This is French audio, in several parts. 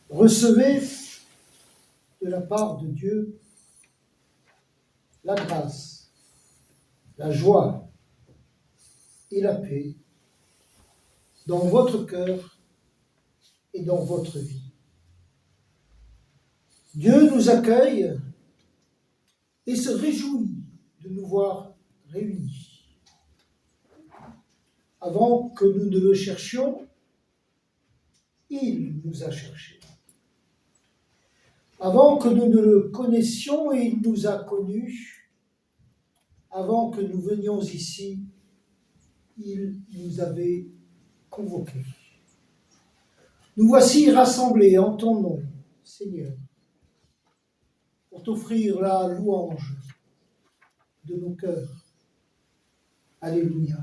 Recevez de la part de Dieu la grâce, la joie et la paix dans votre cœur et dans votre vie. Dieu nous accueille et se réjouit de nous voir réunis. Avant que nous ne le cherchions, il nous a cherchés. Avant que nous ne le connaissions, il nous a connus. Avant que nous venions ici, il nous avait convoqués. Nous voici rassemblés en ton nom, Seigneur, pour t'offrir la louange de nos cœurs. Alléluia,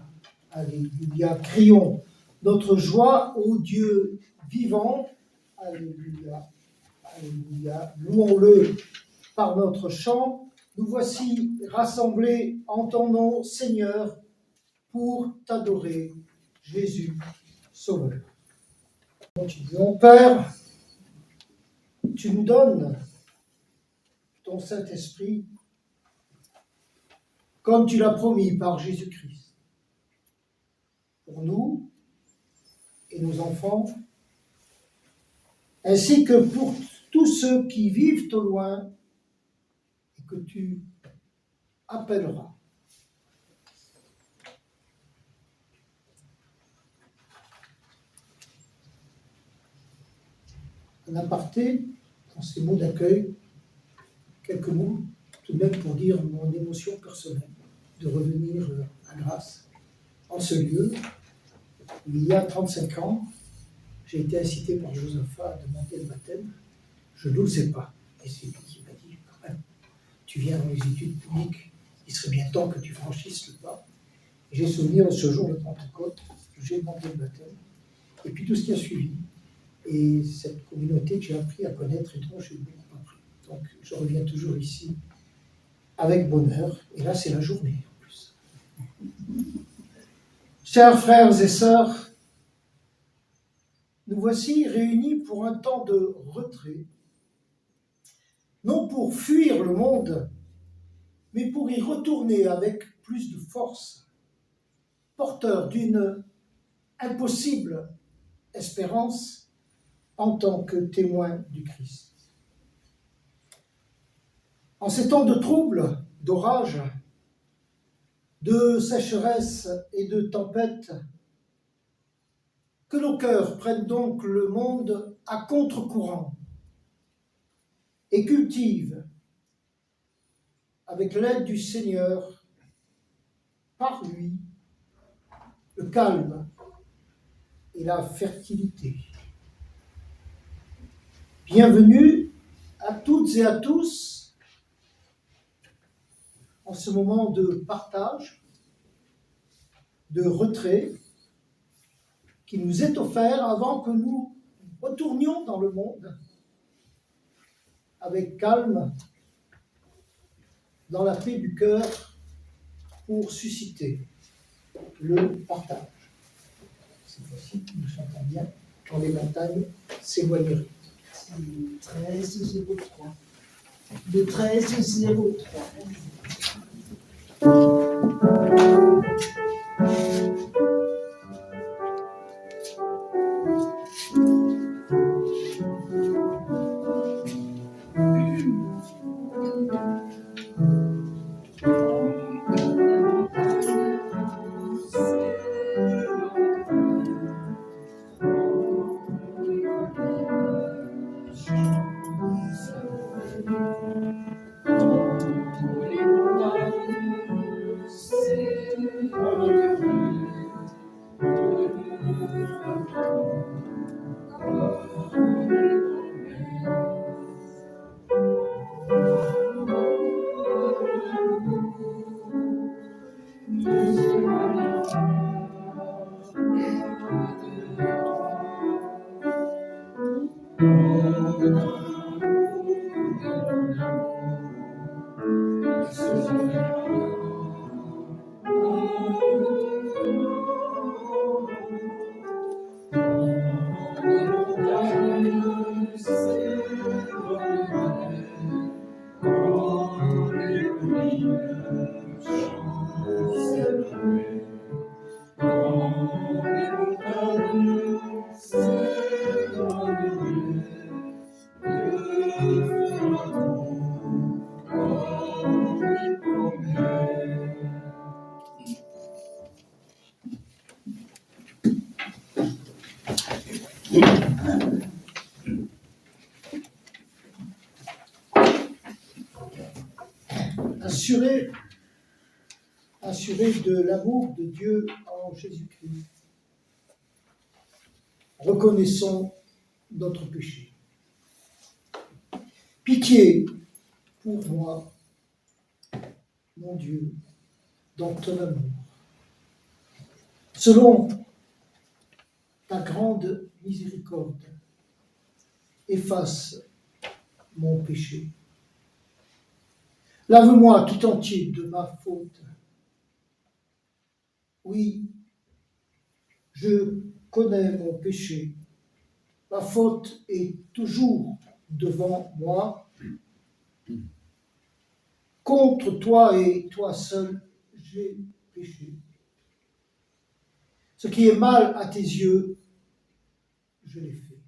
alléluia. Crions notre joie au Dieu vivant. Alléluia, alléluia. Louons-le par notre chant. Nous voici rassemblés en ton nom, Seigneur, pour t'adorer, Jésus, Sauveur. Continuons. Père, tu nous donnes ton Saint-Esprit comme tu l'as promis par Jésus-Christ. Pour nous et nos enfants, ainsi que pour tous ceux qui vivent au loin et que tu appelleras. En aparté, dans ces mots d'accueil, quelques mots tout de même pour dire mon émotion personnelle de revenir à Grasse, en ce lieu où il y a 35 ans, j'ai été incité par Josaphat à demander le baptême. Je n'osais pas. Et c'est lui qui m'a dit, quand même, tu viens dans les études publiques, il serait bien temps que tu franchisses le pas. Et j'ai souvenir de ce jour de Pentecôte, j'ai demandé le baptême, et puis tout ce qui a suivi. Et cette communauté que j'ai appris à connaître et dont j'ai beaucoup appris. Donc je reviens toujours ici avec bonheur, et là c'est la journée en plus. Chers frères et sœurs, nous voici réunis pour un temps de retrait, non pour fuir le monde, mais pour y retourner avec plus de force, porteurs d'une impossible espérance en tant que témoins du Christ. En ces temps de troubles, d'orage, de sécheresse et de tempête, que nos cœurs prennent donc le monde à contre-courant et cultivent, avec l'aide du Seigneur, par lui, le calme et la fertilité. Bienvenue à toutes et à tous en ce moment de partage, de retrait qui nous est offert avant que nous retournions dans le monde avec calme, dans la paix du cœur, pour susciter le partage. Cette fois-ci, nous chantons bien quand les montagnes s'éloigneraient. Le 13-03. Le 13-03. Assuré de l'amour de Dieu en Jésus-Christ, reconnaissons notre péché. Pitié pour moi, mon Dieu, dans ton amour. Selon ta grande miséricorde, efface mon péché. Lave-moi tout entier de ma faute. Oui, je connais mon péché. Ma faute est toujours devant moi. Contre toi et toi seul, j'ai péché. Ce qui est mal à tes yeux, je l'ai fait.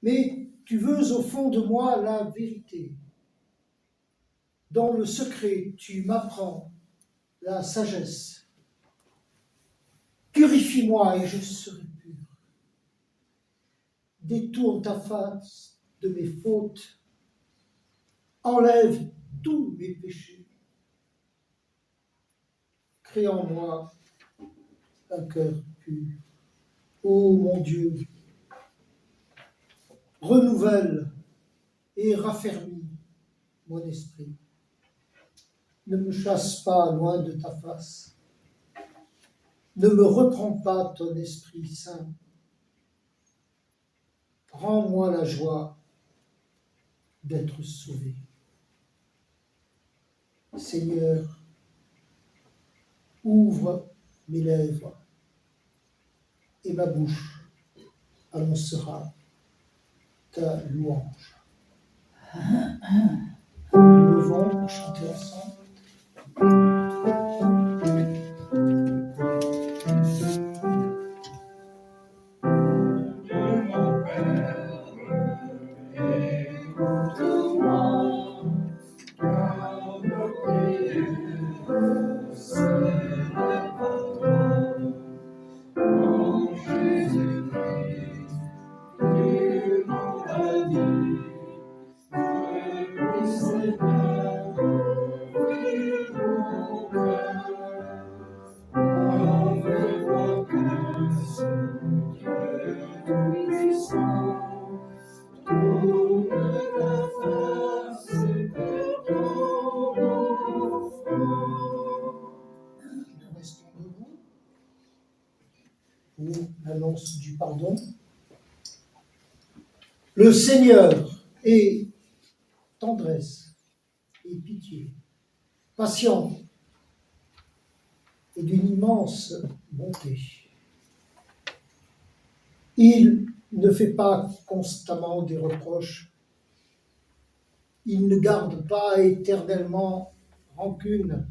Mais tu veux au fond de moi la vérité. Dans le secret, tu m'apprends la sagesse. Purifie-moi et je serai pur. Détourne ta face de mes fautes. Enlève tous mes péchés. Crée en moi un cœur pur. Ô mon Dieu, renouvelle et raffermis mon esprit. Ne me chasse pas loin de ta face. Ne me reprends pas ton Esprit Saint. Rends-moi la joie d'être sauvé. Seigneur, ouvre mes lèvres et ma bouche annoncera ta louange. Nous devons chanter ensemble. Pour l'annonce du pardon. Le Seigneur est tendresse et pitié, patient et d'une immense bonté. Il ne fait pas constamment des reproches. Il ne garde pas éternellement rancune.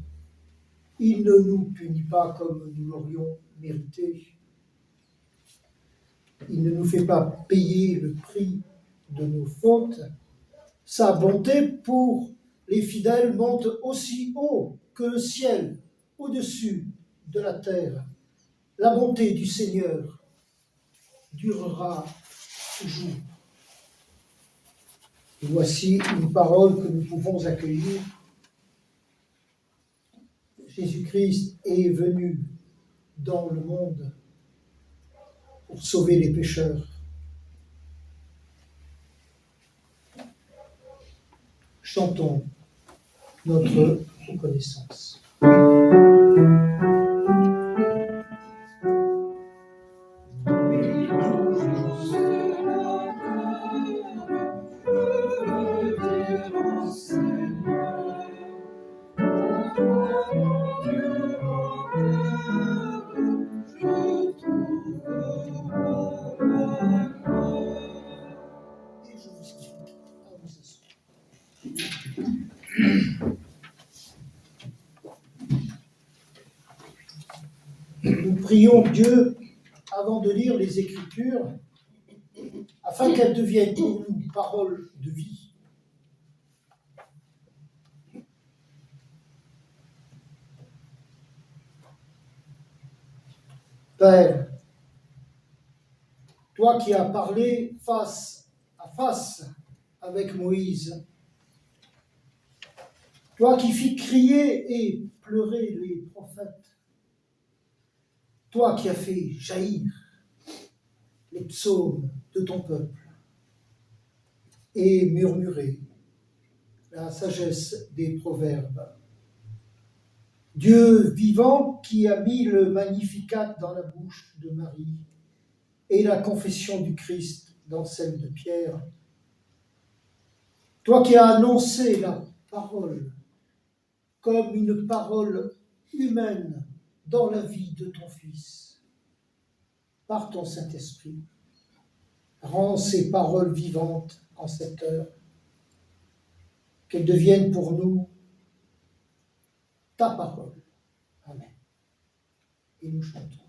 Il ne nous punit pas comme nous l'aurions mérité. Il ne nous fait pas payer le prix de nos fautes. Sa bonté pour les fidèles monte aussi haut que le ciel au-dessus de la terre. La bonté du Seigneur durera toujours. Et voici une parole que nous pouvons accueillir. Jésus-Christ est venu dans le monde pour sauver les pécheurs. Chantons notre reconnaissance. Nous prions Dieu avant de lire les Écritures, afin qu'elles deviennent pour nous paroles de vie. Père, toi qui as parlé face à face avec Moïse, toi qui fis crier et pleurer les prophètes, toi qui as fait jaillir les psaumes de ton peuple et murmurer la sagesse des proverbes. Dieu vivant qui a mis le Magnificat dans la bouche de Marie et la confession du Christ dans celle de Pierre, toi qui as annoncé la parole comme une parole humaine dans la vie de ton Fils, par ton Saint-Esprit, rends ces paroles vivantes en cette heure, qu'elles deviennent pour nous ta parole. Amen. Et nous chantons.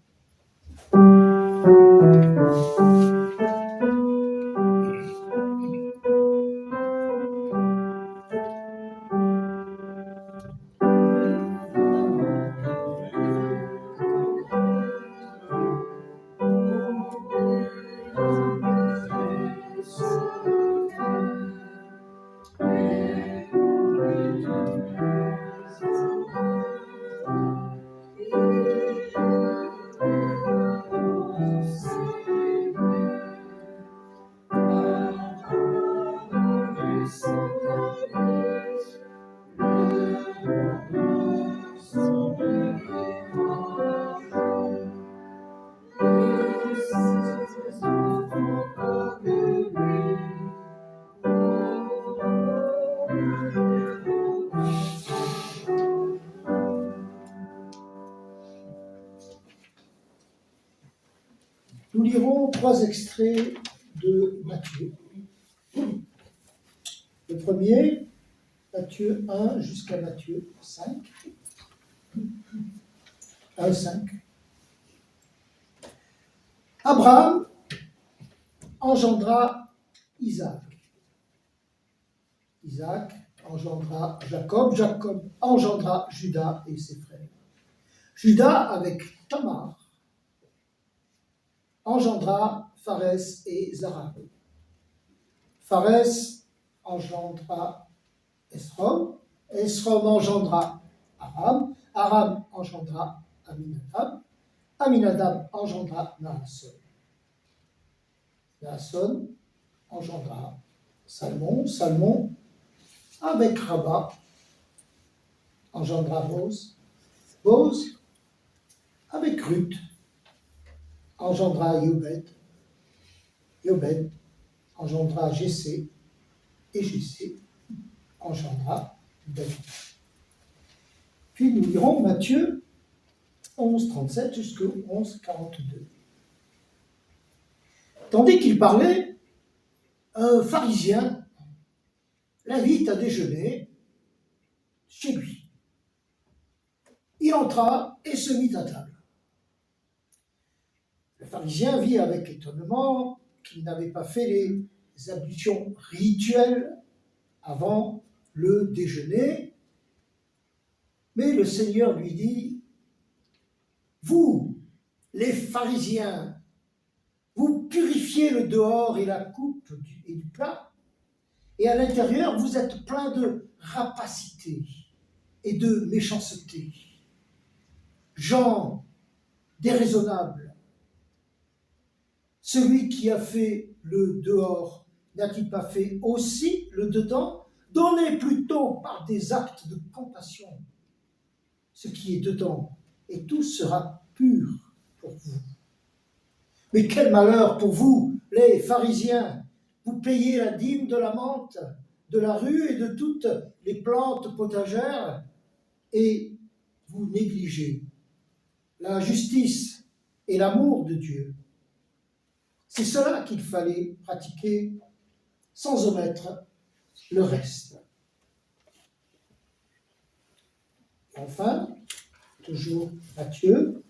Nous lirons 3 extraits de Matthieu. Le premier, Matthieu 1 jusqu'à Matthieu 5. 1, 5. Abraham engendra Isaac. Isaac engendra Jacob. Jacob engendra Judas et ses frères. Judas, avec Tamar, engendra Pharès et Zara. Pharès engendra Esrom. Esrom engendra Aram. Aram engendra Aminadab. Aminadab engendra Naasson. Naasson engendra Salmon. Salmon, avec Rabat, engendra Boz. Boz, avec Ruth, engendra Yobed. Yobed engendra Jessé. Et Jessé engendra David. Puis nous lirons Matthieu 11, 37 jusqu'au 11, 42. Tandis qu'il parlait, un pharisien l'invite à déjeuner chez lui. Il entra et se mit à table. Le pharisien vit avec étonnement qu'il n'avait pas fait les ablutions rituelles avant le déjeuner, mais le Seigneur lui dit : « Vous, les pharisiens, vous purifiez le dehors et la coupe et du plat, et à l'intérieur, vous êtes plein de rapacité et de méchanceté. Gens déraisonnables, celui qui a fait le dehors n'a-t-il pas fait aussi le dedans ? Donnez plutôt par des actes de compassion ce qui est dedans, et tout sera pur pour vous. Mais quel malheur pour vous, les pharisiens! Vous payez la dîme de la menthe, de la rue et de toutes les plantes potagères, et vous négligez la justice et l'amour de Dieu. C'est cela qu'il fallait pratiquer sans omettre le reste. Enfin, toujours Matthieu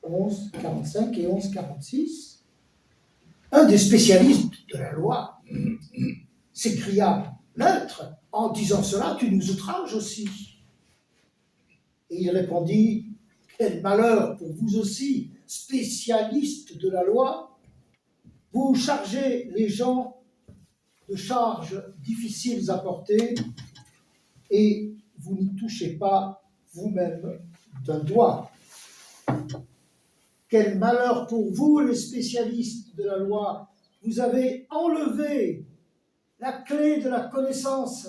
11, 45 et 11, 46, un des spécialistes de la loi s'écria : « Maître, en disant cela, tu nous outrages aussi. » Et il répondit : « Quel malheur pour vous aussi, spécialistes de la loi ! vous chargez les gens de charges difficiles à porter et vous n'y touchez pas vous-même d'un doigt. Quel malheur pour vous, les spécialistes de la loi, vous avez enlevé la clé de la connaissance.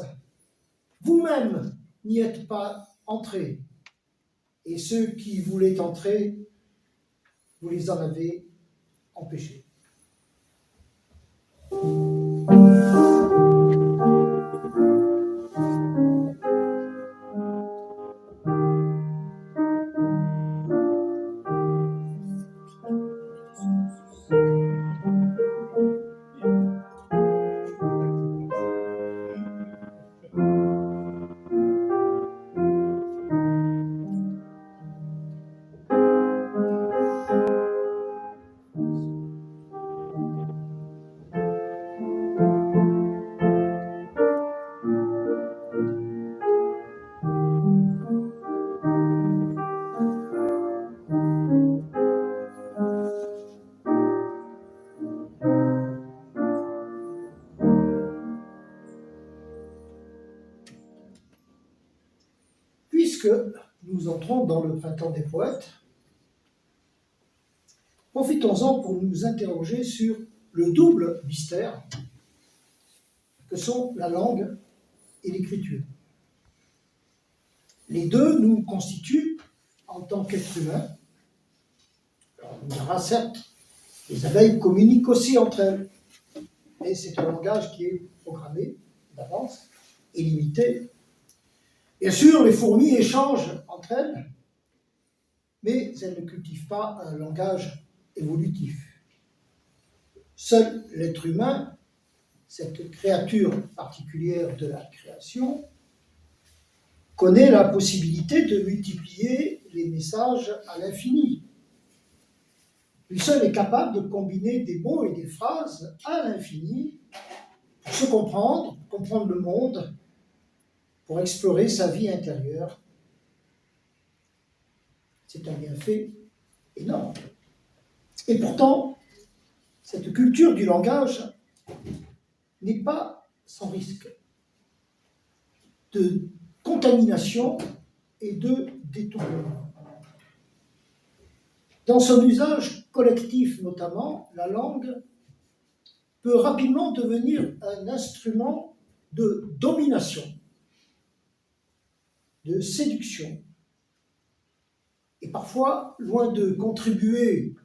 Vous-même n'y êtes pas entrés. Et ceux qui voulaient entrer, vous les en avez empêchés. Puisque nous entrons dans le printemps des poètes, profitons-en pour nous interroger sur le double mystère que sont la langue et l'écriture. Les deux nous constituent en tant qu'êtres humains. Alors, on dira certes, les abeilles communiquent aussi entre elles, mais c'est un langage qui est programmé d'avance et limité. Bien sûr, les fourmis échangent entre elles, mais elles ne cultivent pas un langage évolutif. Seul l'être humain, cette créature particulière de la création, connaît la possibilité de multiplier les messages à l'infini. Lui seul est capable de combiner des mots et des phrases à l'infini pour se comprendre, comprendre le monde, pour explorer sa vie intérieure. C'est un bienfait énorme. Et pourtant, cette culture du langage n'est pas sans risque de contamination et de détournement. Dans son usage collectif notamment, la langue peut rapidement devenir un instrument de domination, de séduction, et parfois, loin de contribuer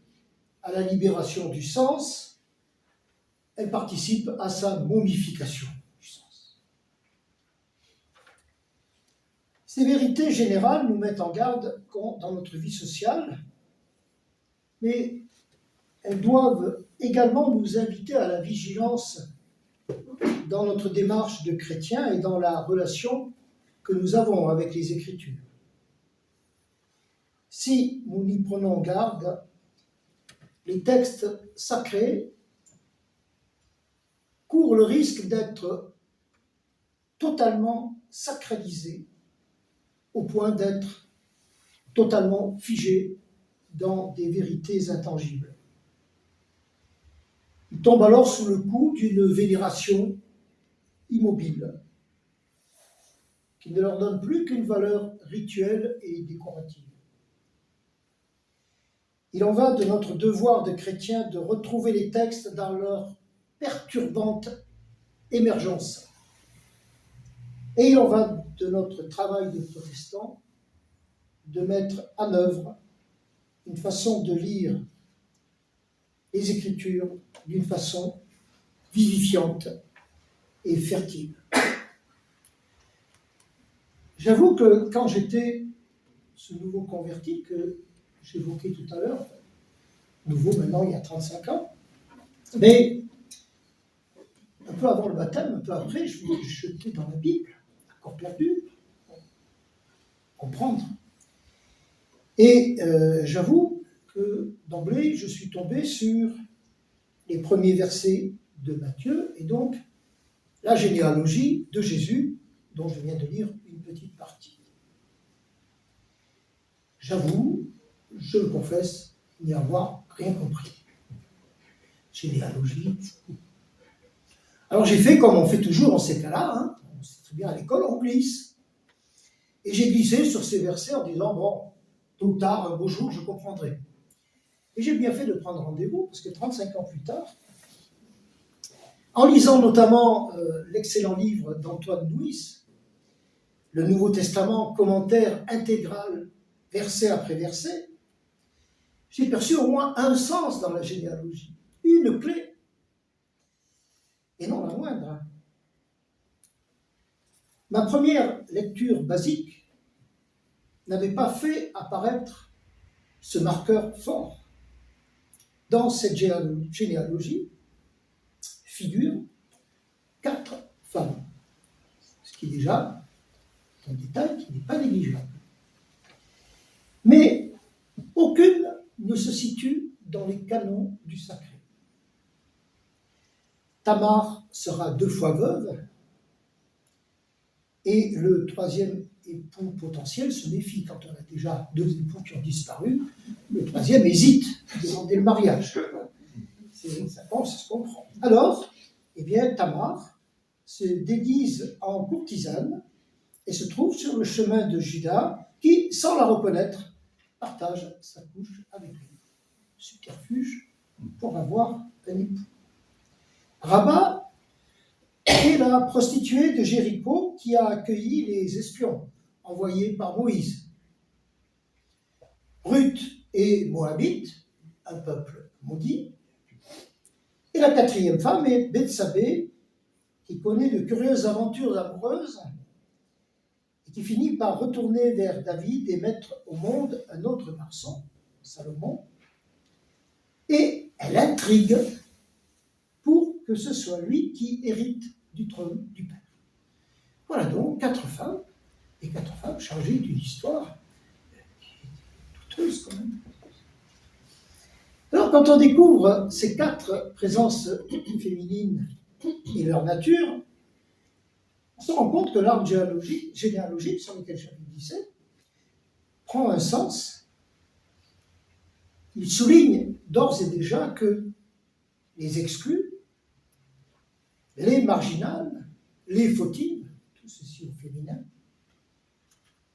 à la libération du sens, elle participe à sa momification du sens. Ces vérités générales nous mettent en garde dans notre vie sociale, mais elles doivent également nous inviter à la vigilance dans notre démarche de chrétien et dans la relation que nous avons avec les Écritures. Si nous n'y prenons garde, les textes sacrés courent le risque d'être totalement sacralisés au point d'être totalement figés dans des vérités intangibles. Ils tombent alors sous le coup d'une vénération immobile qui ne leur donne plus qu'une valeur rituelle et décorative. Il en va de notre devoir de chrétien de retrouver les textes dans leur perturbante émergence. Et il en va de notre travail de protestant de mettre en œuvre une façon de lire les Écritures d'une façon vivifiante et fertile. J'avoue que quand j'étais ce nouveau converti que j'évoquais tout à l'heure, nouveau maintenant il y a 35 ans, mais un peu avant le baptême, un peu après, je me suis jeté dans la Bible, encore perdu, pour comprendre. Et j'avoue que d'emblée, je suis tombé sur les premiers versets de Matthieu, et donc la généalogie de Jésus, dont je viens de lire une petite partie. J'avoue, je le confesse, n'y avoir rien compris. généalogie. Alors j'ai fait comme on fait toujours en ces cas-là, hein. On sait très bien à l'école, on glisse. Et j'ai glissé sur ces versets en disant, bon, tôt ou tard, un beau jour, je comprendrai. Et j'ai bien fait de prendre rendez-vous, parce que 35 ans plus tard, en lisant notamment l'excellent livre d'Antoine Nuis, le Nouveau Testament, commentaire intégral, verset après verset, j'ai perçu au moins un sens dans la généalogie, une clé, et non la moindre. Hein. Ma première lecture basique n'avait pas fait apparaître ce marqueur fort. Dans cette généalogie figurent 4 femmes, ce qui est déjà un détail qui n'est pas négligeable. Mais aucune ne se situe dans les canons du sacré. Tamar sera 2 fois veuve, et le 3e époux potentiel se méfie. Quand on a déjà 2 époux qui ont disparu, le 3e hésite à demander le mariage. Ça se comprend. Alors, eh bien, Tamar se déguise en courtisane et se trouve sur le chemin de Juda, qui, sans la reconnaître, partage sa couche avec lui. Subterfuge pour avoir un époux. Rabat est la prostituée de Jéricho qui a accueilli les espions envoyés par Moïse. Ruth est moabite, un peuple maudit. Et la 4e femme est Bethsabée, qui connaît de curieuses aventures amoureuses et qui finit par retourner vers David et mettre au monde un autre garçon, Salomon. Et elle intrigue pour que ce soit lui qui hérite du trône du Père. Voilà donc 4 femmes, et 4 femmes chargées d'une histoire douteuse quand même. Alors quand on découvre ces 4 présences féminines et leur nature, on se rend compte que l'arbre généalogique sur lequel j'avais glissé prend un sens. Il souligne d'ores et déjà que les exclus, les marginales, les fautives, tout ceci au féminin,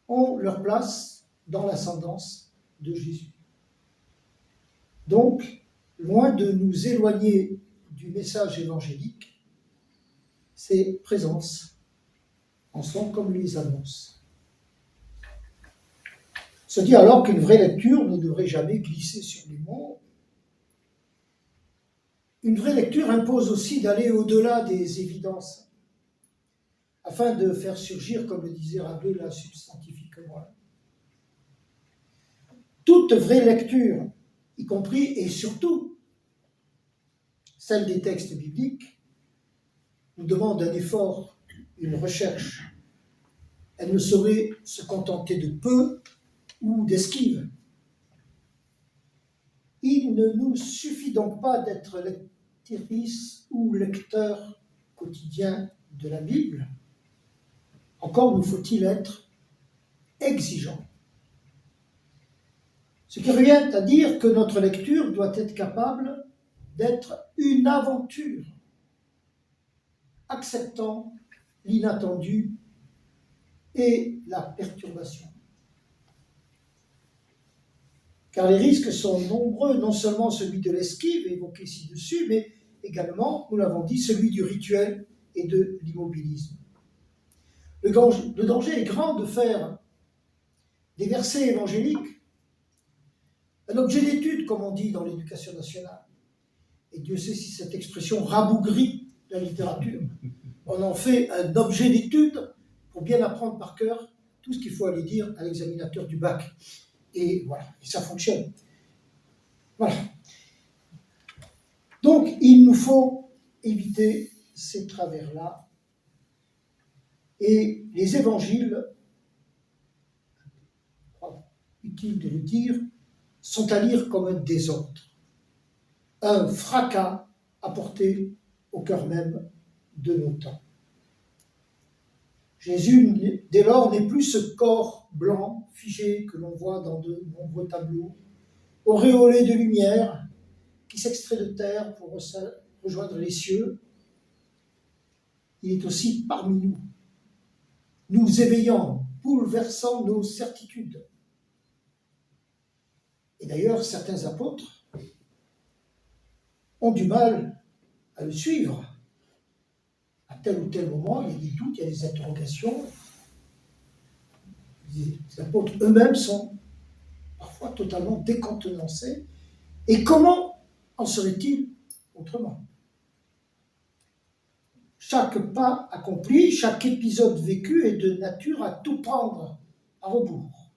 ont leur place dans l'ascendance de Jésus. Donc, loin de nous éloigner du message évangélique, ces présences en sont comme les annonces. Se dit alors qu'une vraie lecture ne devrait jamais glisser sur les mots. Une vraie lecture impose aussi d'aller au-delà des évidences, afin de faire surgir, comme le disait Rabelais, la substantifique morale. Toute vraie lecture, y compris et surtout celle des textes bibliques, nous demande un effort, une recherche. Elle ne saurait se contenter de peu ou d'esquive. Il ne nous suffit donc pas d'être lectrice ou lecteur quotidien de la Bible. Encore nous faut-il être exigeant. Ce qui revient à dire que notre lecture doit être capable d'être une aventure, acceptant l'inattendu et la perturbation. Car les risques sont nombreux, non seulement celui de l'esquive évoqué ci-dessus, mais également, nous l'avons dit, celui du rituel et de l'immobilisme. Le danger est grand de faire des versets évangéliques un objet d'étude, comme on dit dans l'éducation nationale. Et Dieu sait si cette expression rabougrit la littérature. On en fait un objet d'étude pour bien apprendre par cœur tout ce qu'il faut aller dire à l'examinateur du bac. Et voilà, et ça fonctionne. Voilà. Donc, il nous faut éviter ces travers-là. Et les évangiles, je crois utile de le dire, sont à lire comme un désordre, un fracas apporté au cœur même de nos temps. Jésus, dès lors, n'est plus ce corps blanc, figé, que l'on voit dans de nombreux tableaux, auréolé de lumière, qui s'extrait de terre pour rejoindre les cieux, il est aussi parmi nous, nous éveillant, bouleversant nos certitudes. Et d'ailleurs, certains apôtres ont du mal à le suivre. À tel ou tel moment, il y a des doutes, il y a des interrogations. Les apôtres eux-mêmes sont parfois totalement décontenancés. Et comment en serait-il autrement? Chaque pas accompli, chaque épisode vécu est de nature à tout prendre à rebours.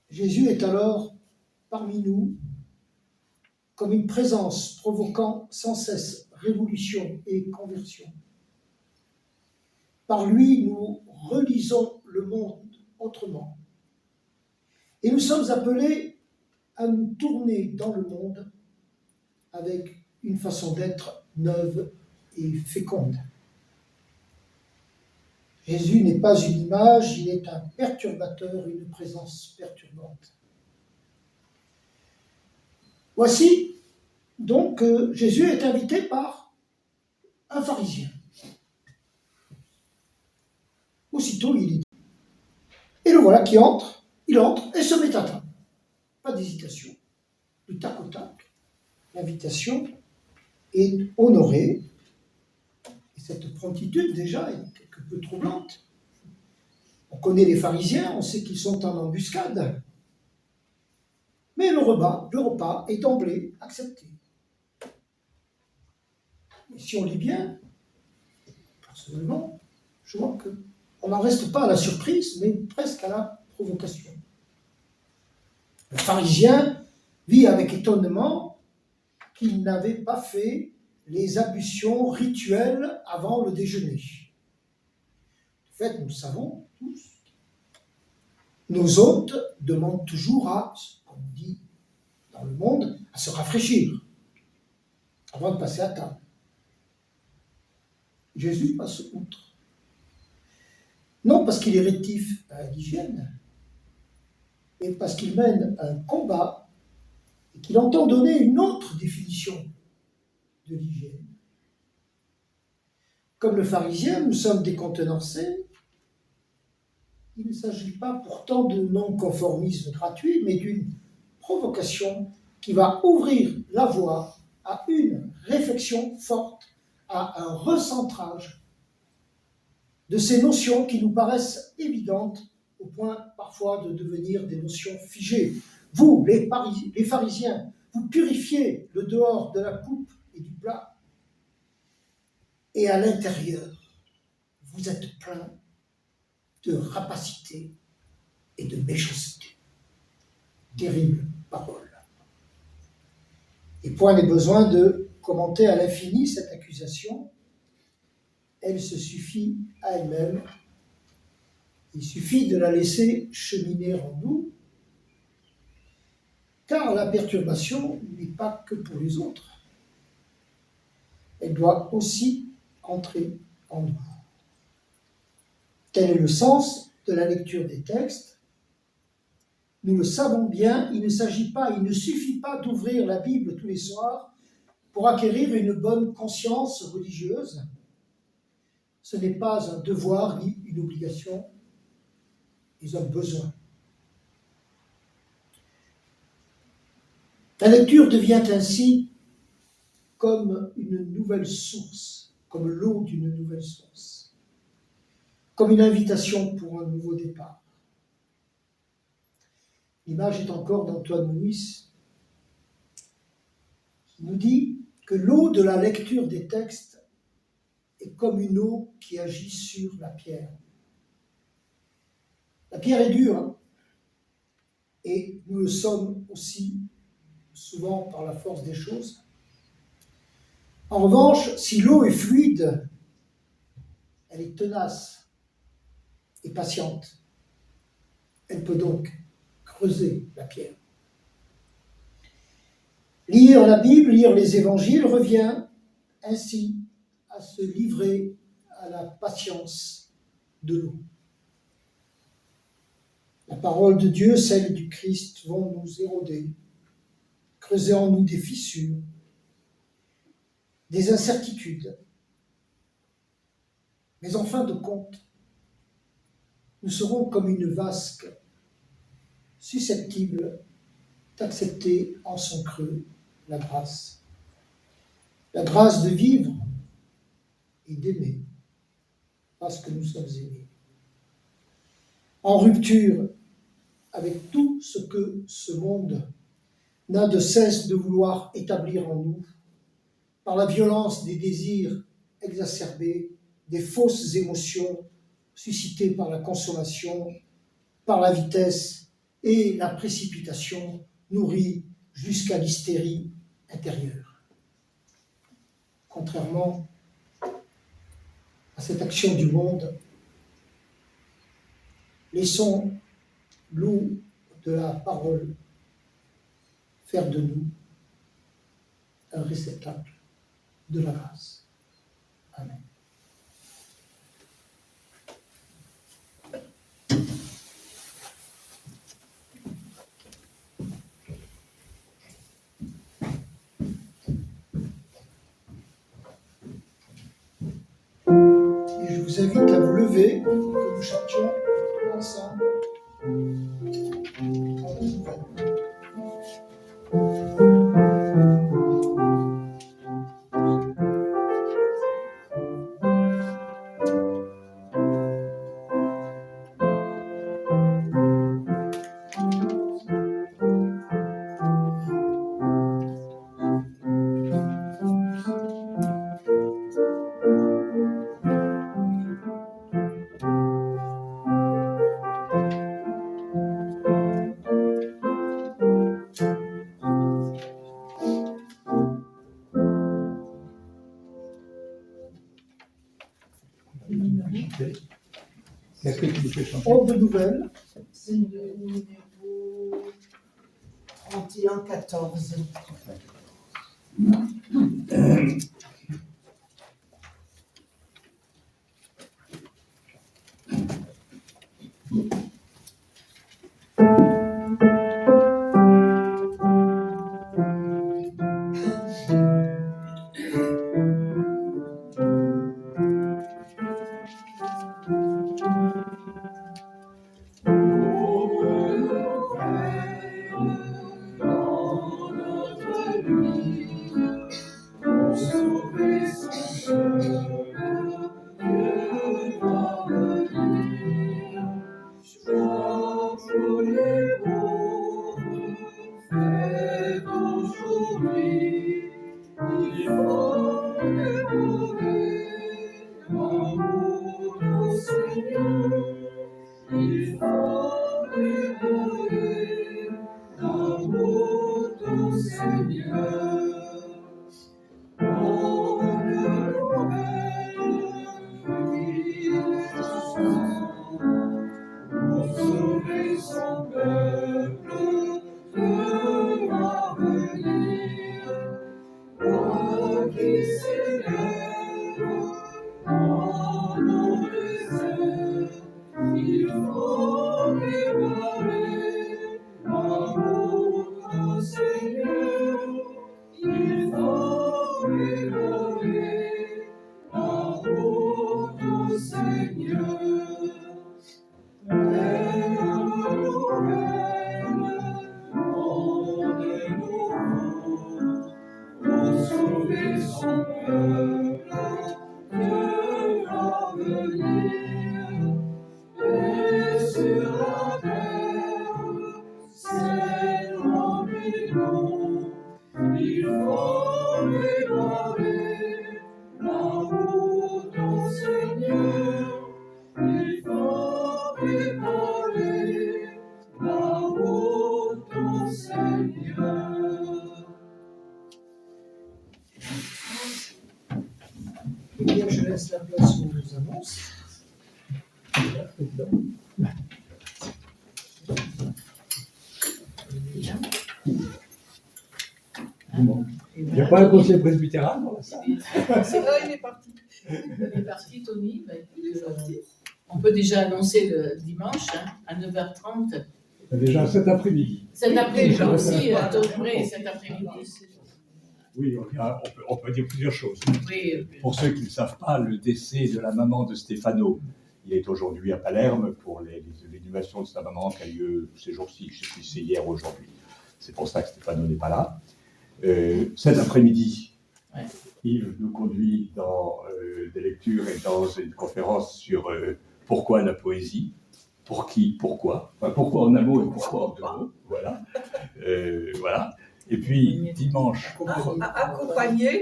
Jésus est alors parmi nous comme une présence provoquant sans cesse révolution et conversion. Par lui, nous relisons le monde autrement. Et nous sommes appelés à nous tourner dans le monde avec une façon d'être neuve et féconde. Jésus n'est pas une image, il est un perturbateur, une présence perturbante. Voici donc que Jésus est invité par un pharisien. Aussitôt, il est dit. Et le voilà qui entre, il entre et se met à table. Pas d'hésitation, du tac au tac. L'invitation est honorée. Et cette promptitude, déjà, est quelque peu troublante. On connaît les pharisiens, on sait qu'ils sont en embuscade. Mais le repas est d'emblée accepté. Et si on lit bien, personnellement, je vois qu'on n'en reste pas à la surprise, mais presque à la provocation. Le pharisien vit avec étonnement qu'il n'avait pas fait les ablutions rituelles avant le déjeuner. En fait, nous le savons tous, nos hôtes demandent toujours à, comme on dit dans le monde, à se rafraîchir avant de passer à table. Jésus passe outre. Non parce qu'il est rétif à l'hygiène, mais parce qu'il mène un combat et qu'il entend donner une autre définition de l'hygiène. Comme le pharisien, nous sommes décontenancés. Il ne s'agit pas pourtant de non-conformisme gratuit, mais d'une provocation qui va ouvrir la voie à une réflexion forte, à un recentrage de ces notions qui nous paraissent évidentes au point parfois de devenir des notions figées. Vous, les pharisiens, vous purifiez le dehors de la coupe et du plat, et à l'intérieur, vous êtes plein de rapacité et de méchanceté. Terrible parole. Et point n'est besoin de commenter à l'infini cette accusation. Elle se suffit à elle-même. Il suffit de la laisser cheminer en nous, car la perturbation n'est pas que pour les autres. Elle doit aussi entrer en nous. Tel est le sens de la lecture des textes. Nous le savons bien, il ne suffit pas d'ouvrir la Bible tous les soirs pour acquérir une bonne conscience religieuse. Ce n'est pas un devoir ni une obligation, mais un besoin. La lecture devient ainsi comme une nouvelle source, comme l'eau d'une nouvelle source, comme une invitation pour un nouveau départ. L'image est encore d'Antoine Nuis, qui nous dit que l'eau de la lecture des textes est comme une eau qui agit sur la pierre. La pierre est dure, et nous le sommes aussi souvent par la force des choses. En revanche, si l'eau est fluide, elle est tenace et patiente. Elle peut donc creuser la pierre. Lire la Bible, lire les évangiles revient ainsi à se livrer à la patience de l'eau. La parole de Dieu, celle du Christ, vont nous éroder, creuser en nous des fissures, des incertitudes. Mais en fin de compte, nous serons comme une vasque susceptible d'accepter en son creux la grâce. La grâce de vivre et d'aimer parce que nous sommes aimés. En rupture avec tout ce que ce monde n'a de cesse de vouloir établir en nous, par la violence des désirs exacerbés, des fausses émotions suscitées par la consommation, par la vitesse et la précipitation nourrie jusqu'à l'hystérie intérieure. Contrairement à cette action du monde, laissons l'eau de la parole faire de nous un réceptacle de la grâce. Amen. Et je vous invite à vous lever et que nous chantions ensemble. Qu'est-ce que tu nous fais chanter? Ordre de nouvelles. C'est le numéro 31-14. Eh bien, je laisse la place aux annonces. Bon. Il n'y a pas un conseil presbytéral dans la salle? C'est vrai, il est parti. Il est parti, Tony. Bah, écoute, Il est parti. On peut déjà annoncer le dimanche à 9h30. Déjà cet après-midi. Cet après-midi Déjà, aussi, voilà. Tobré, cet après-midi. Oui, on peut dire plusieurs choses. Oui. Pour ceux qui ne savent pas, le décès de la maman de Stefano, il est aujourd'hui à Palerme pour l'inhumation de sa maman qui a lieu ces jours-ci, je ne sais plus si c'est hier ou aujourd'hui. C'est pour ça que Stefano n'est pas là. Cet après-midi, Ouais. Yves nous conduit dans des lectures et dans une conférence sur pourquoi la poésie, pour qui, pourquoi. Enfin, pourquoi en un mot et pourquoi en deux mots. Voilà. Voilà. Et puis, dimanche,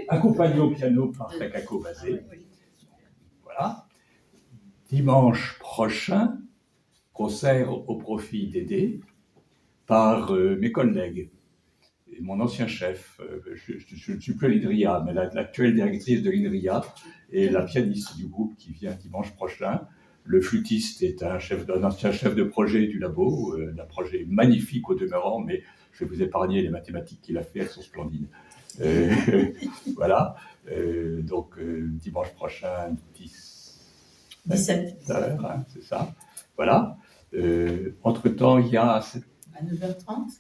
accompagné au piano par Takako Basé. Voilà. Dimanche prochain, concert au profit d'Aidé par mes collègues. Et mon ancien chef, je ne suis plus à l'INRIA, mais l'actuelle directrice de l'INRIA et la pianiste du groupe qui vient dimanche prochain. Le flûtiste est un ancien chef de projet du labo, un projet magnifique au demeurant, mais je vais vous épargner les mathématiques qu'il a fait, elles sont splendides. Voilà, donc dimanche prochain, 17h, hein, c'est ça. Voilà. Entre-temps, il y a... À 9h30,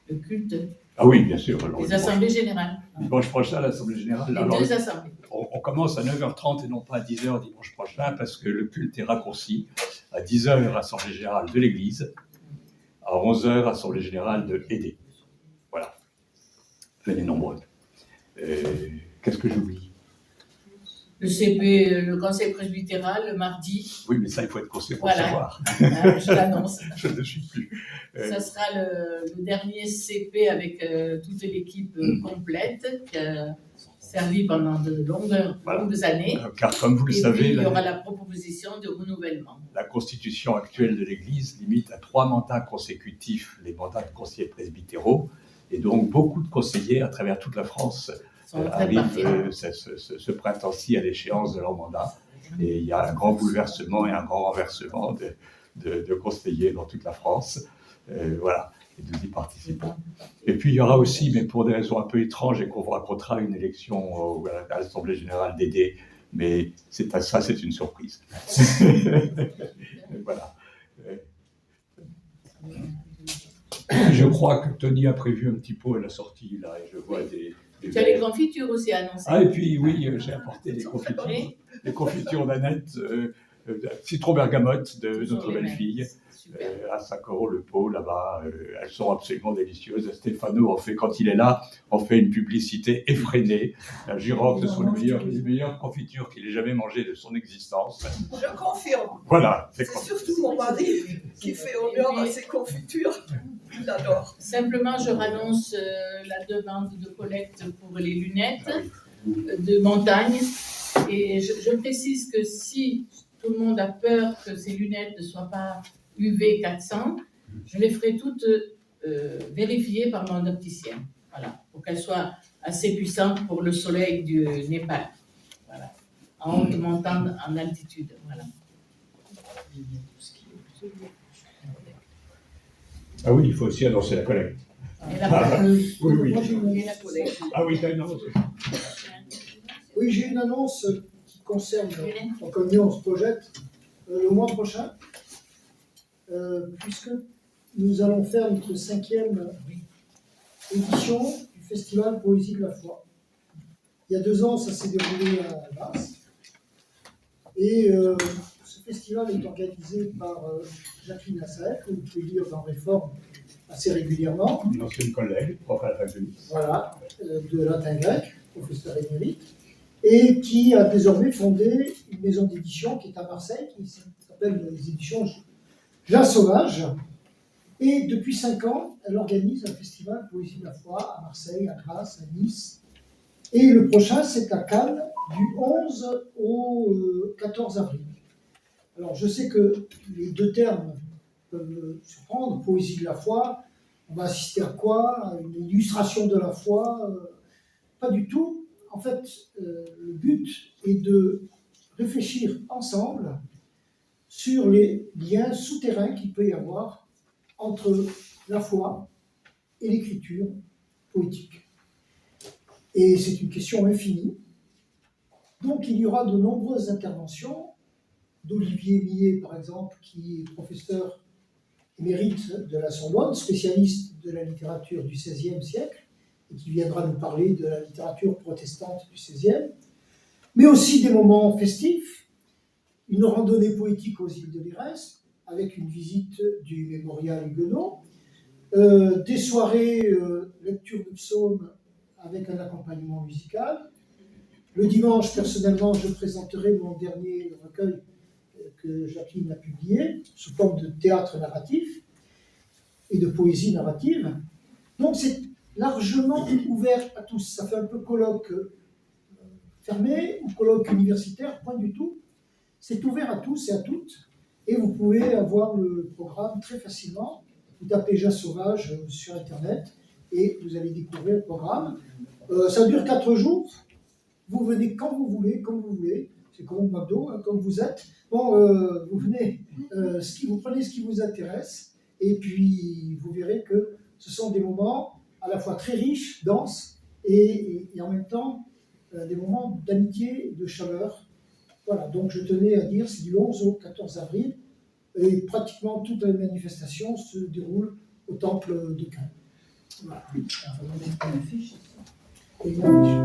le culte. Ah oui, bien sûr. Alors, les assemblées générales. Dimanche prochain, l'Assemblée générale. Les deux assemblées. On commence à 9h30 et non pas à 10h dimanche prochain parce que le culte est raccourci. À 10h, Assemblée générale de l'Église. À 11h, Assemblée générale de Aidé. Voilà. Venez nombreux. Qu'est-ce que j'oublie? Le CP, le conseil presbytéral, le mardi. Oui, mais ça, il faut être conseiller pour voilà. savoir. Je l'annonce. Je ne suis plus. Ça sera le dernier CP avec toute l'équipe complète qui a servi pendant de longues années. Car comme vous le savez, puis, il y aura la proposition de renouvellement. La constitution actuelle de l'Église limite à 3 mandats consécutifs les mandats de conseillers presbytéraux. Et donc, beaucoup de conseillers à travers toute la France arrivent ce printemps-ci à l'échéance de leur mandat. Et il y a un grand bouleversement et un grand renversement de conseillers dans toute la France. Voilà, et nous y participons. Et puis il y aura aussi, mais pour des raisons un peu étranges, et qu'on vous racontera, une élection à l'Assemblée générale d'Aidé. Mais ça, c'est une surprise. Voilà. Je crois que Tony a prévu un petit pot à la sortie, là, et je vois des tu as les confitures aussi annoncées. Ah, et puis oui, j'ai apporté des confitures. Les confitures d'Annette, citron bergamote de notre belle-fille, à 5 € le pot, là-bas. Elles sont absolument délicieuses. Stefano en fait, quand il est là, on fait une publicité effrénée, jurant que ce sont les meilleures confitures qu'il ait jamais mangées de son existence. Je confirme. Voilà. C'est surtout mon mari qui fait honneur à ces confitures. Il adore. Simplement, je rannonce la demande de collecte pour les lunettes de montagne. Et je précise que si tout le monde a peur que ces lunettes ne soient pas UV 400, je les ferai toutes vérifier par mon opticien. Voilà, pour qu'elles soient assez puissantes pour le soleil du Népal. Voilà, en haute montagne, en altitude. Voilà. Ah oui, il faut aussi annoncer la collecte. Et la oui. Et la collecte. Ah oui, tu as une annonce. Oui, j'ai une annonce qui concerne, comme nous on se projette, le mois prochain, puisque nous allons faire notre 5e édition du Festival Poésie de la Foi. Il y a 2 ans, ça s'est déroulé à Grasse. Et ce festival est organisé par Jacqueline Assaef, que vous pouvez lire dans Réforme assez régulièrement. Une ancienne collègue, prof à la fac de Nice. Voilà, de latin grec, professeur émérite, et qui a désormais fondé une maison d'édition qui est à Marseille, qui s'appelle les éditions Jean Sauvage. Et depuis 5 ans, elle organise un festival Poésie de la Foi à Marseille, à Grasse, à Nice. Et le prochain, c'est à Cannes, du 11 au 14 avril. Alors, je sais que les 2 termes peuvent surprendre. Poésie de la foi, on va assister à quoi? À une illustration de la foi? Pas du tout. En fait, le but est de réfléchir ensemble sur les liens souterrains qu'il peut y avoir entre la foi et l'écriture poétique. Et c'est une question infinie. Donc il y aura de nombreuses interventions d'Olivier Millet, par exemple, qui est professeur émérite de la Sorbonne, spécialiste de la littérature du XVIe siècle, et qui viendra nous parler de la littérature protestante du XVIe, mais aussi des moments festifs, une randonnée poétique aux îles de l'Érèse, avec une visite du mémorial huguenot, des soirées lecture de psaumes avec un accompagnement musical. Le dimanche, personnellement, je présenterai mon dernier recueil que Jacqueline a publié, sous forme de théâtre narratif et de poésie narrative. Donc c'est largement ouvert à tous. Ça fait un peu colloque fermé ou colloque universitaire, point du tout. C'est ouvert à tous et à toutes. Et vous pouvez avoir le programme très facilement. Vous tapez Jean Sauvage sur Internet et vous allez découvrir le programme. Ça dure 4 jours. Vous venez quand vous voulez, comme vous voulez. C'est comme McDo, hein, comme vous êtes. Bon, vous venez, vous prenez ce qui vous intéresse. Et puis, vous verrez que ce sont des moments à la fois très riches, denses, et en même temps, des moments d'amitié et de chaleur. Voilà, donc je tenais à dire, c'est du 11 au 14 avril, et pratiquement toutes les manifestations se déroulent au temple de Caen. Voilà. On va mettre une affiche. Et une affiche.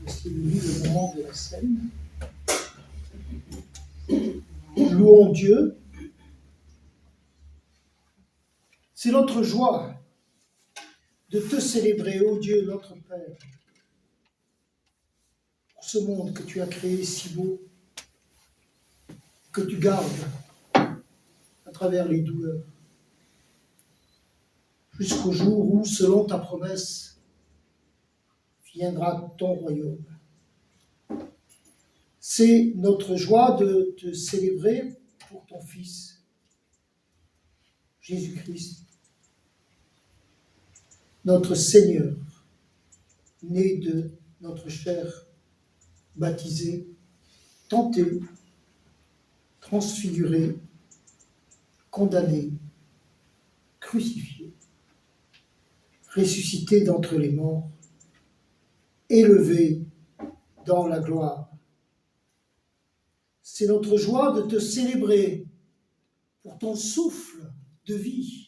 C'est le moment de la scène. Louons Dieu. C'est notre joie de te célébrer, ô Dieu, notre Père, pour ce monde que tu as créé si beau, que tu gardes à travers les douleurs, jusqu'au jour où, selon ta promesse, viendra ton royaume. C'est notre joie de te célébrer pour ton Fils, Jésus-Christ, notre Seigneur, né de notre chair baptisé, tenté, transfiguré, condamné, crucifié, ressuscité d'entre les morts, élevé dans la gloire. C'est notre joie de te célébrer pour ton souffle de vie,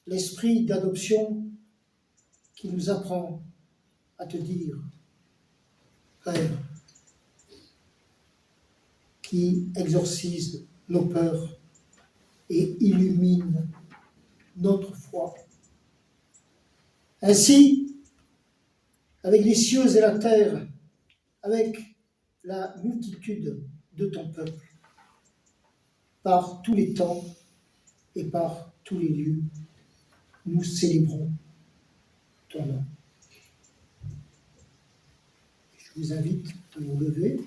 l'esprit d'adoption qui nous apprend à te dire Père, qui exorcise nos peurs et illumine notre foi. Ainsi, avec les cieux et la terre, avec la multitude de ton peuple, par tous les temps et par tous les lieux, nous célébrons ton nom. Je vous invite à vous lever.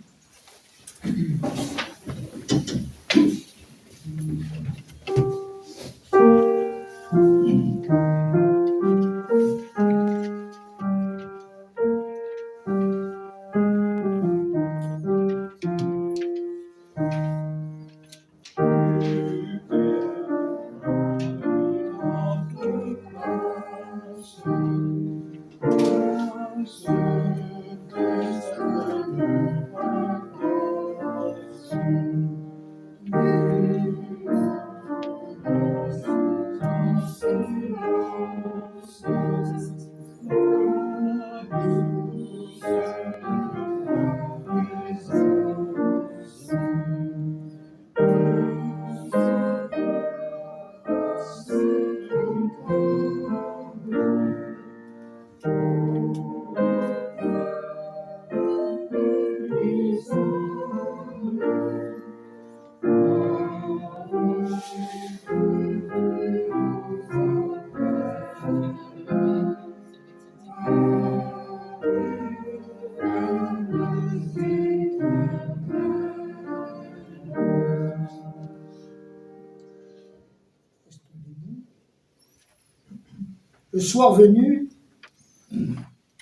Le soir venu,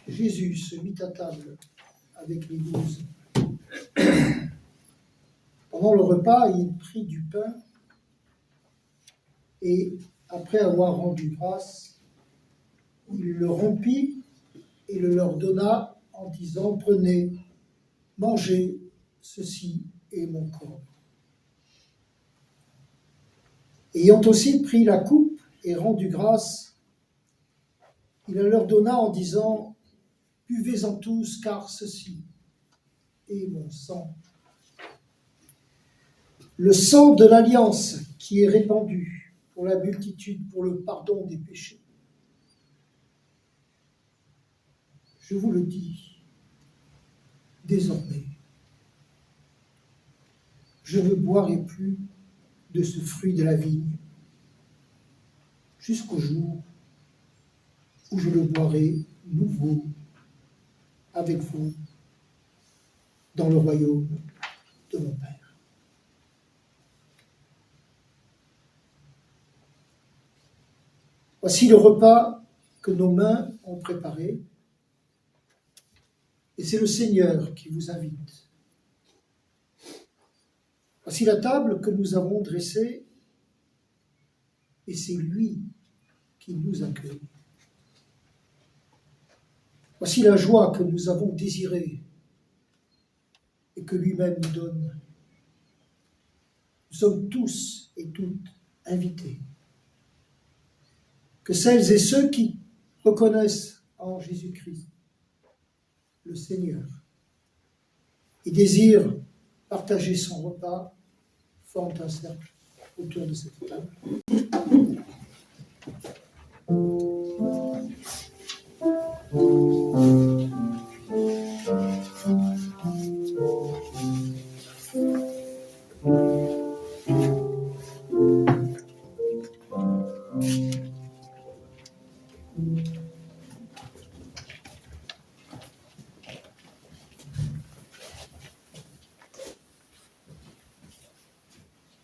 Jésus se mit à table avec les 12. Pendant le repas, il prit du pain et, après avoir rendu grâce, il le rompit et le leur donna en disant: Prenez, mangez, ceci est mon corps. Ayant aussi pris la coupe et rendu grâce, il la leur donna en disant: Buvez-en tous, car ceci est mon sang. Le sang de l'alliance qui est répandu pour la multitude, pour le pardon des péchés. Je vous le dis, désormais, je ne boirai plus de ce fruit de la vigne jusqu'au jour où je le boirai nouveau avec vous dans le royaume de mon Père. Voici le repas que nos mains ont préparé, et c'est le Seigneur qui vous invite. Voici la table que nous avons dressée, et c'est lui qui nous accueille. Voici la joie que nous avons désirée et que lui-même nous donne. Nous sommes tous et toutes invités. Que celles et ceux qui reconnaissent en Jésus-Christ le Seigneur et désirent partager son repas forment un cercle autour de cette table.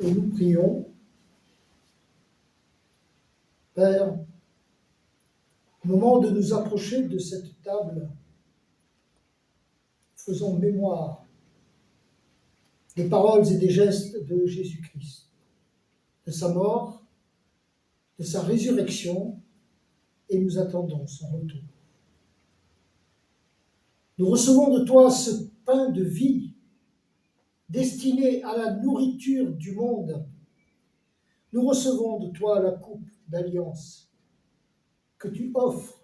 Et nous prions. Père, au moment de nous approcher de cette table, faisons mémoire des paroles et des gestes de Jésus-Christ, de sa mort, de sa résurrection, et nous attendons son retour. Nous recevons de toi ce pain de vie destiné à la nourriture du monde. Nous recevons de toi la coupe d'alliance que tu offres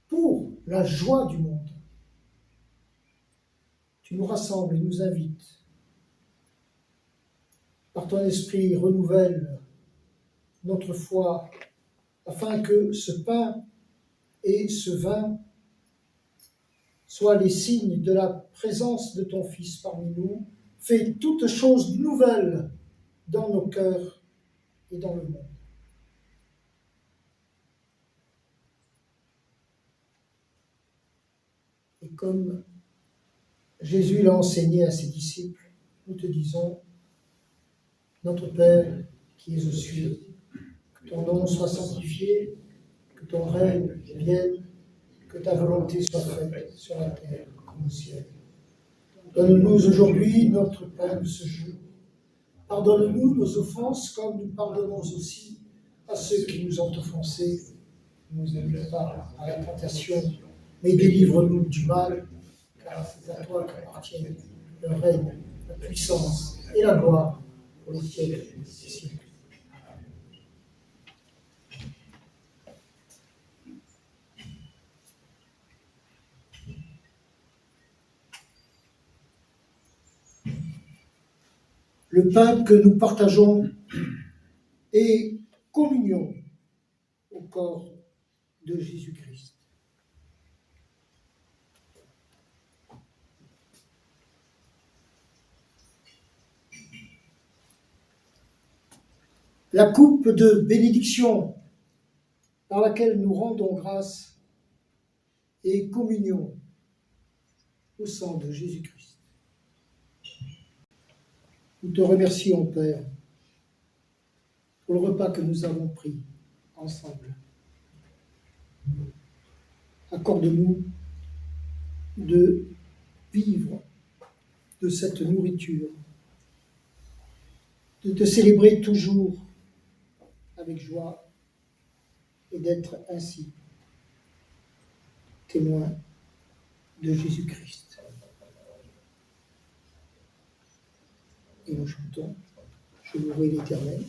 pour la joie du monde. Tu nous rassembles et nous invites. Par ton esprit, renouvelle notre foi afin que ce pain et ce vin soient les signes de la présence de ton Fils parmi nous. Fais toutes choses nouvelles dans nos cœurs et dans le monde. Et comme Jésus l'a enseigné à ses disciples, nous te disons: Notre Père qui es aux cieux, que ton nom soit sanctifié, que ton règne vienne, que ta volonté soit faite sur la terre comme au ciel. Donne-nous aujourd'hui notre pain de ce jour. Pardonne-nous nos offenses comme nous pardonnons aussi à ceux qui nous ont offensés. Ne nous amène pas à la tentation, mais délivre-nous du mal, car c'est à toi qu'appartiennent le règne, la puissance et la gloire pour les siècles des siècles. Le pain que nous partageons est communion au corps de Jésus-Christ. La coupe de bénédiction par laquelle nous rendons grâce est communion au sang de Jésus-Christ. Nous te remercions, Père, pour le repas que nous avons pris ensemble. Accorde-nous de vivre de cette nourriture, de te célébrer toujours avec joie et d'être ainsi témoin de Jésus-Christ. Et nous chantons « Je louerai l'Éternel ».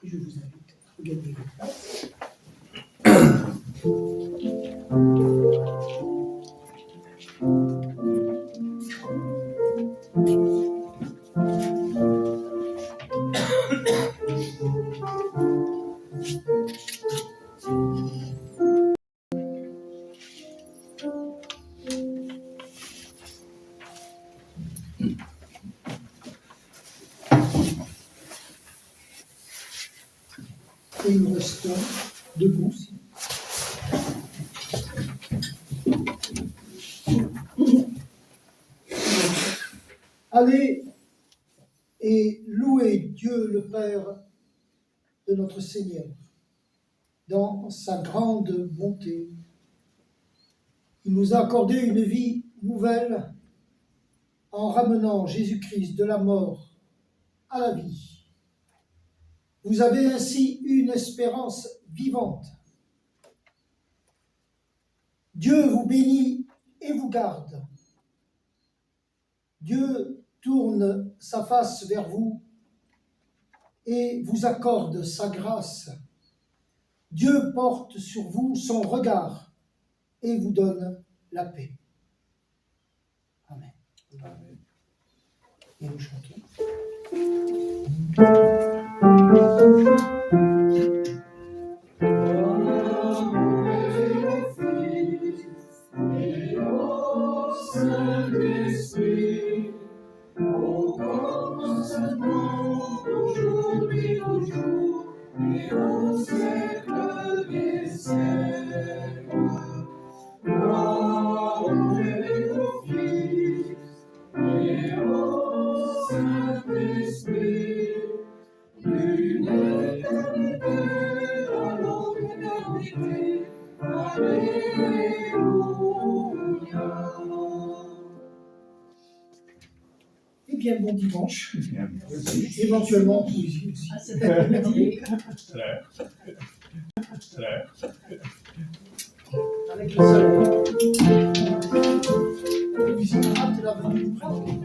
Je vous invite à regagner vos places. Et nous restons debout. Allez et louez Dieu le Père de notre Seigneur dans sa grande bonté. Il nous a accordé une vie nouvelle en ramenant Jésus-Christ de la mort à la vie. Vous avez ainsi une espérance vivante. Dieu vous bénit et vous garde. Dieu tourne sa face vers vous et vous accorde sa grâce. Dieu porte sur vous son regard et vous donne la paix. Amen. Amen. Et nous chantons. Et bien, bon dimanche. Éventuellement, poésie aussi. Avec le soleil. La musique hâte la venue du printemps.